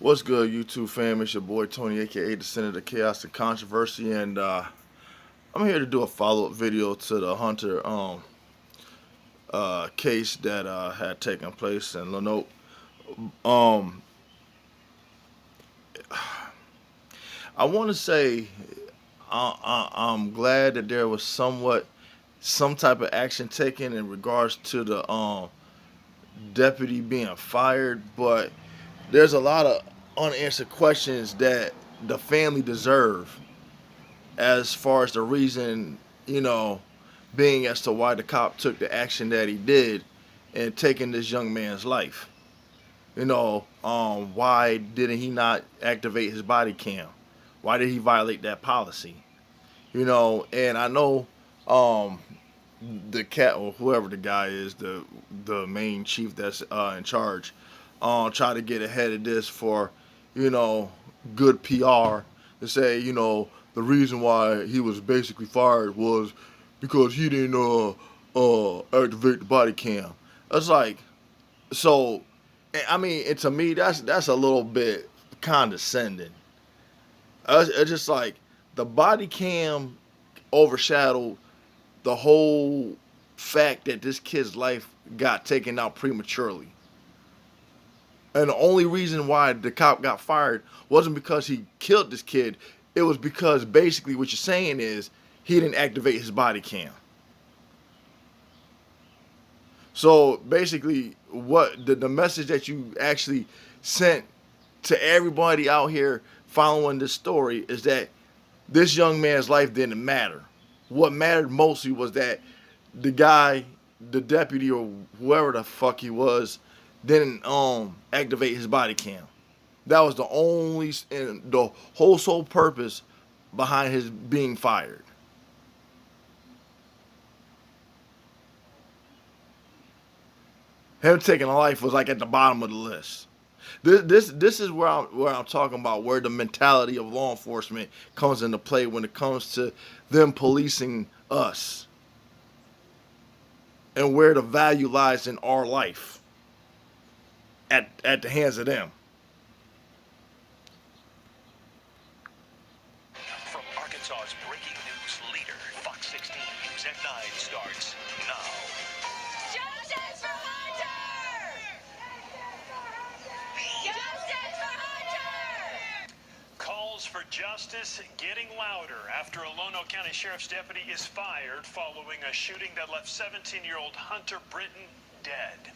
What's good, YouTube fam? It's your boy Tony, aka the Senator of Chaos and Controversy, and I'm here to do a follow-up video to the Hunter case that had taken place in Lenote. Um, I want to say I'm glad that there was some type of action taken in regards to the deputy being fired, but there's a lot of unanswered questions that the family deserve as far as the reason, you know, being as to why the cop took the action that he did and taking this young man's life. Why didn't he not activate his body cam? Why did he violate that policy? And I know um, the cat or whoever the guy is, the main chief that's in charge, try to get ahead of this for, you know, good PR to say, the reason why he was basically fired was because he didn't activate the body cam. It's like, so, I mean, and to me, that's a little bit condescending. It's just like the body cam overshadowed the whole fact that this kid's life got taken out prematurely. And the only reason why the cop got fired wasn't because he killed this kid. It was because basically what you're saying is he didn't activate his body cam. So basically, what the message that you actually sent to everybody out here following this story is that this young man's life didn't matter. What mattered mostly was that the guy, the deputy or whoever the fuck he was, didn't activate his body cam. That was the only and the whole sole purpose behind his being fired. Him taking a life was like at the bottom of the list. This is where I'm talking about where the mentality of law enforcement comes into play when it comes to them policing us and where the value lies in our life at the hands of them. From Arkansas's breaking news leader, Fox 16 News at 9 starts now. Justice for Hunter! Justice for Hunter! Calls for justice getting louder after a Lono County Sheriff's deputy is fired following a shooting that left 17-year-old Hunter Brittain dead.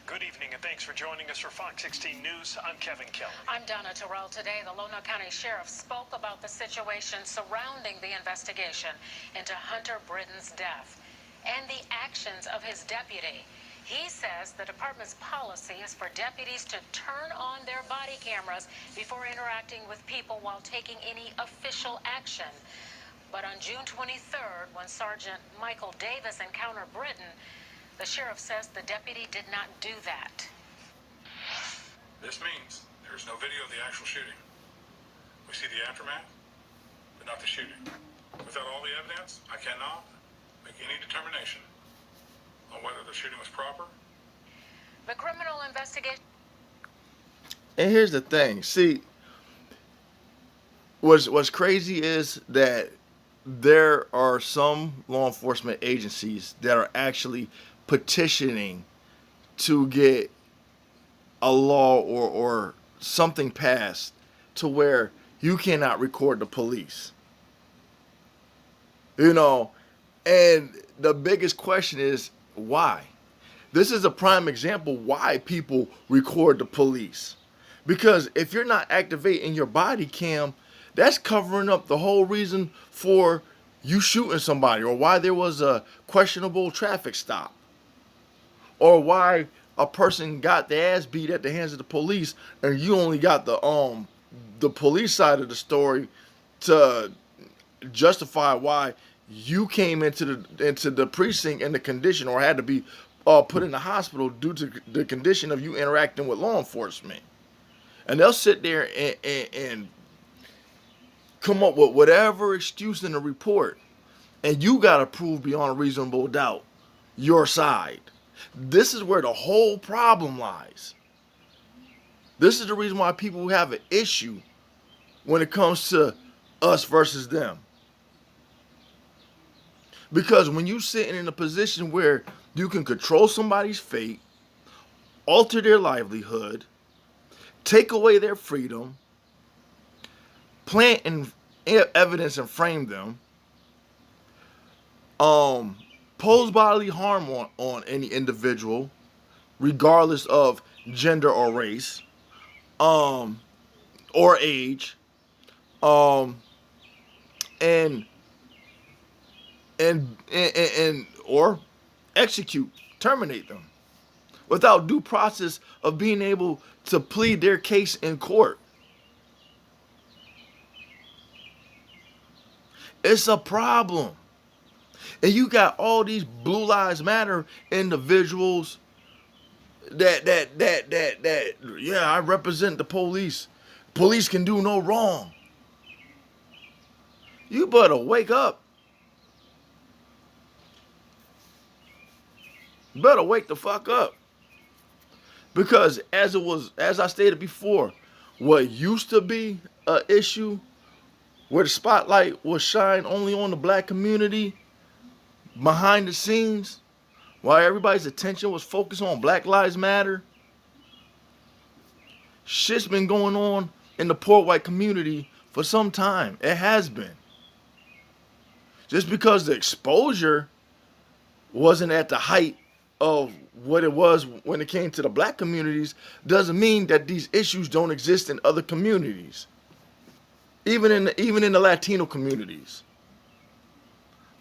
Good evening and thanks for joining us for Fox 16 News. I'm Kevin Kelly. I'm Donna Terrell. Today, the Lono County Sheriff spoke about the situation surrounding the investigation into Hunter Brittain's death and the actions of his deputy. He says the department's policy is for deputies to turn on their body cameras before interacting with people while taking any official action. But on June 23rd, when Sergeant Michael Davis encountered Brittain, the sheriff says the deputy did not do that. This means there's no video of the actual shooting. We see the aftermath, but not the shooting. Without all the evidence, I cannot make any determination on whether the shooting was proper. The criminal investigation. And here's the thing. See, what's crazy is that there are some law enforcement agencies that are actually petitioning to get a law or something passed to where you cannot record the police. And the biggest question is why? This is a prime example why people record the police. Because if you're not activating your body cam, that's covering up the whole reason for you shooting somebody, or why there was a questionable traffic stop, or why a person got their ass beat at the hands of the police, and you only got the police side of the story to justify why you came into the precinct in the condition, or had to be put in the hospital due to the condition of you interacting with law enforcement. And they'll sit there and come up with whatever excuse in the report, and you got to prove beyond a reasonable doubt your side. This is where the whole problem lies. This is the reason why people have an issue when it comes to us versus them. Because when you sitting in a position where you can control somebody's fate, alter their livelihood, take away their freedom, plant and evidence and frame them, pose bodily harm on any individual, regardless of gender or race, or age, um, and or execute, terminate them without due process of being able to plead their case in court. It's a problem. And you got all these Blue Lives Matter individuals that yeah, I represent the police. Police can do no wrong. You better wake up. Better wake the fuck up. Because as I stated before, what used to be an issue where the spotlight was shined only on the black community behind the scenes, while everybody's attention was focused on Black Lives Matter, shit's been going on in the poor white community for some time. It has been. Just because the exposure wasn't at the height of what it was when it came to the black communities doesn't mean that these issues don't exist in other communities. Even in the Latino communities.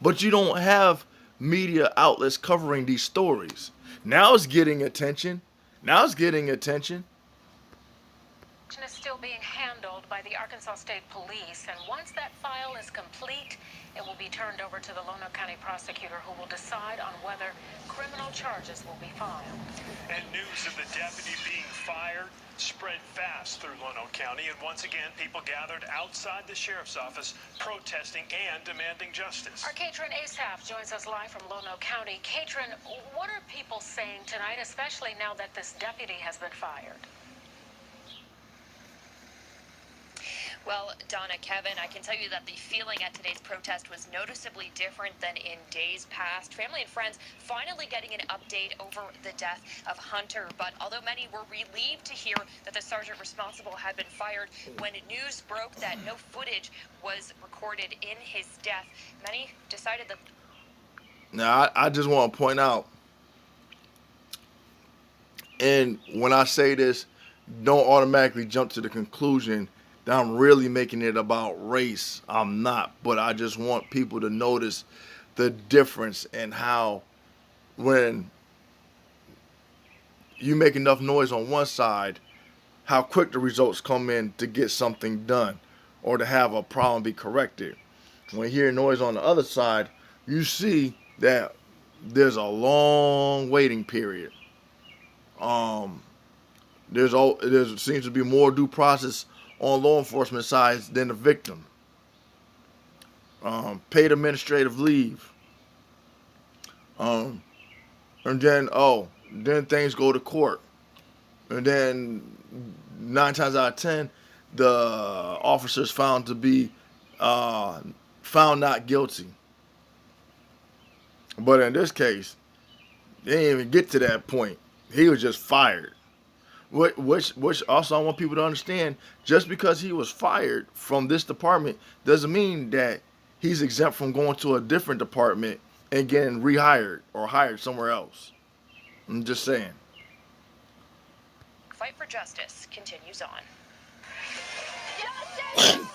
But you don't have media outlets covering these stories. Now it's getting attention. Is still being handled by the Arkansas State Police, and once that file is complete, it will be turned over to the Lono County prosecutor, who will decide on whether criminal charges will be filed. And news of the deputy being fired spread fast through Lono County, and once again, people gathered outside the sheriff's office protesting and demanding justice. Our Katrin Asaf joins us live from Lono County. Katrin, what are people saying tonight, especially now that this deputy has been fired? Well, Donna, Kevin, I can tell you that the feeling at today's protest was noticeably different than in days past. Family and friends finally getting an update over the death of Hunter. But although many were relieved to hear that the sergeant responsible had been fired, when news broke that no footage was recorded in his death, many decided that... Now, I just want to point out, and when I say this, don't automatically jump to the conclusion that I'm really making it about race. I'm not, but I just want people to notice the difference in how when you make enough noise on one side, how quick the results come in to get something done or to have a problem be corrected. When you hear noise on the other side, you see that there's a long waiting period. There seems to be more due process on law enforcement sides than the victim. Paid administrative leave. And then things go to court. And then 9 times out of 10, the officer's found to be found not guilty. But in this case, they didn't even get to that point. He was just fired. Which also I want people to understand, just because he was fired from this department doesn't mean that he's exempt from going to a different department and getting rehired or hired somewhere else. I'm just saying. Fight for justice continues on. Justice!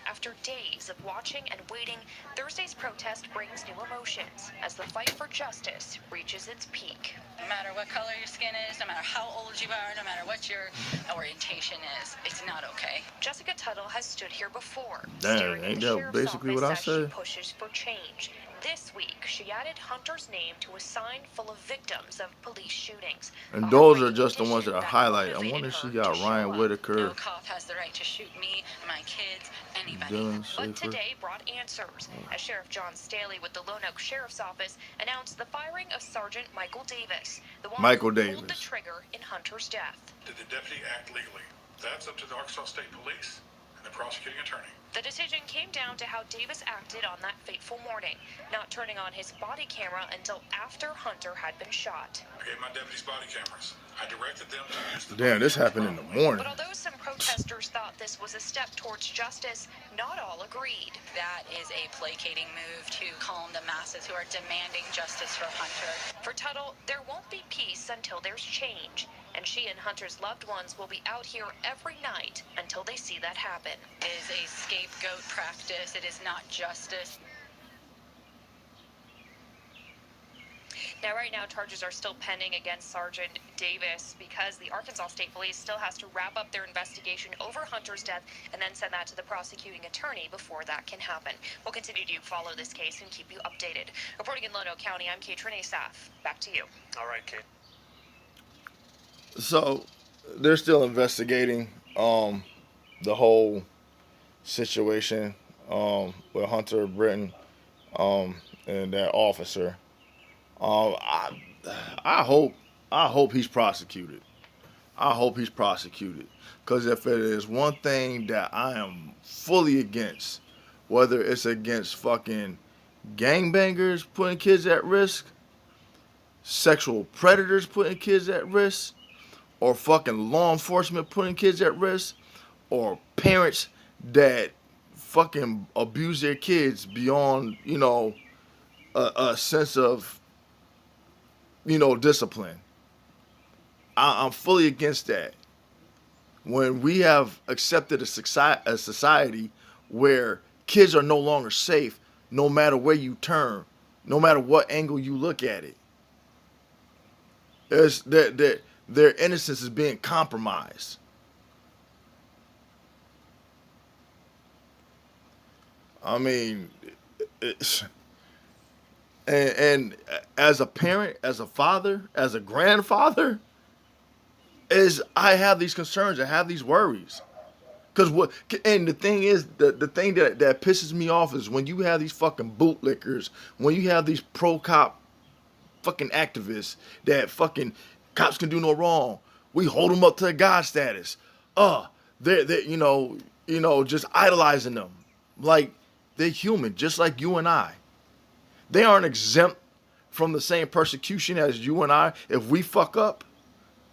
After days of watching and waiting, Thursday's protest brings new emotions as the fight for justice reaches its peak. No matter what color your skin is, no matter how old you are, no matter what your orientation is, it's not okay. Jessica Tuttle has stood here before. Dang, ain't that basically what I said? She pushes for change. This week, she added Hunter's name to a sign full of victims of police shootings. And A those are heartbreaking just the ones that petition are that highlighted. I motivated wonder if she her got to show Ryan up. Whitaker, No cop has the right to shoot me, my kids, anybody. Dylan But Schaefer. today brought answers, as Sheriff John Staley with the Lone Oak Sheriff's Office announced the firing of Sergeant Michael Davis, the one Michael who pulled the Davis. trigger in Hunter's death. Did the deputy act legally? That's up to the Arkansas State Police and the prosecuting attorney. The decision came down to how Davis acted on that fateful morning, not turning on his body camera until after Hunter had been shot. I gave my deputies body cameras. I directed them to use the Damn, body this cameras happened in the properly. morning. But although some protesters thought this was a step towards justice, not all agreed. That is a placating move to calm the masses who are demanding justice for Hunter. For Tuttle, there won't be peace until there's change, and she and Hunter's loved ones will be out here every night until they see that happen. It is a scapegoat practice. It is not justice. Now, right now, charges are still pending against Sergeant Davis because the Arkansas State Police still has to wrap up their investigation over Hunter's death and then send that to the prosecuting attorney before that can happen. We'll continue to follow this case and keep you updated. Reporting in Lono County, I'm Kate Renee-Saff. Back to you. All right, Kate. So they're still investigating the whole situation with Hunter Brittain and that officer. I hope he's prosecuted. I hope he's prosecuted. Because if it is one thing that I am fully against, whether it's against fucking gangbangers putting kids at risk, sexual predators putting kids at risk, or fucking law enforcement putting kids at risk, or parents that fucking abuse their kids beyond, a sense of, discipline. I'm fully against that. When we have accepted a society where kids are no longer safe, no matter where you turn, no matter what angle you look at it, their innocence is being compromised. I mean, and as a parent, as a father, as a grandfather, I have these concerns, I have these worries. And the thing is, the thing that pisses me off is when you have these fucking bootlickers, when you have these pro-cop fucking activists that fucking cops can do no wrong. We hold them up to the God status. They're just idolizing them. Like, they're human, just like you and I. They aren't exempt from the same persecution as you and I if we fuck up.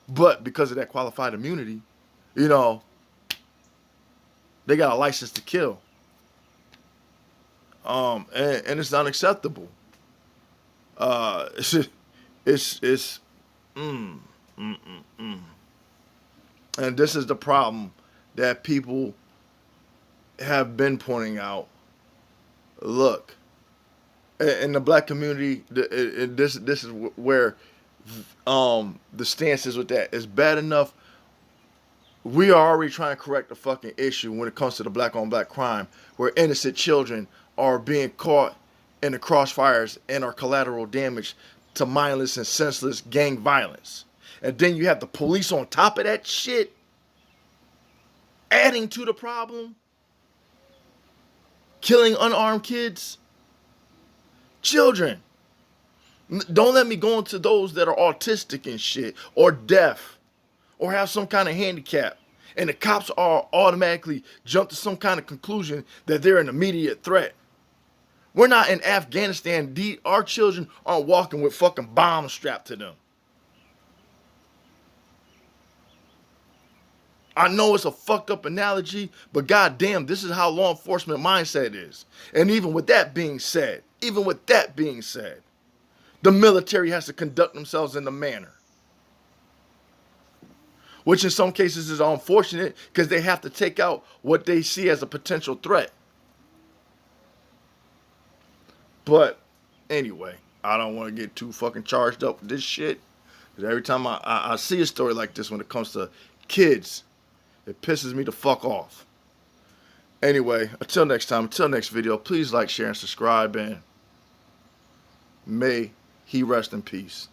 But because of that qualified immunity, they got a license to kill. And it's unacceptable. And this is the problem that people have been pointing out. Look, in the black community, this is where the stance is with that. It's bad enough. We are already trying to correct the fucking issue when it comes to the black on black crime, where innocent children are being caught in the crossfires and are collateral damage to mindless and senseless gang violence. And then you have the police on top of that shit, adding to the problem, killing unarmed kids, children. Don't let me go into those that are autistic and shit, or deaf, or have some kind of handicap. And the cops are automatically jump to some kind of conclusion that they're an immediate threat. We're not in Afghanistan. Our children aren't walking with fucking bombs strapped to them. I know it's a fucked up analogy, but goddamn, this is how law enforcement mindset is. And even with that being said, the military has to conduct themselves in a manner, which in some cases is unfortunate because they have to take out what they see as a potential threat. But anyway, I don't want to get too fucking charged up with this shit, because every time I see a story like this when it comes to kids, it pisses me the fuck off. Anyway, until next time, until next video, please like, share, and subscribe, and May he rest in peace.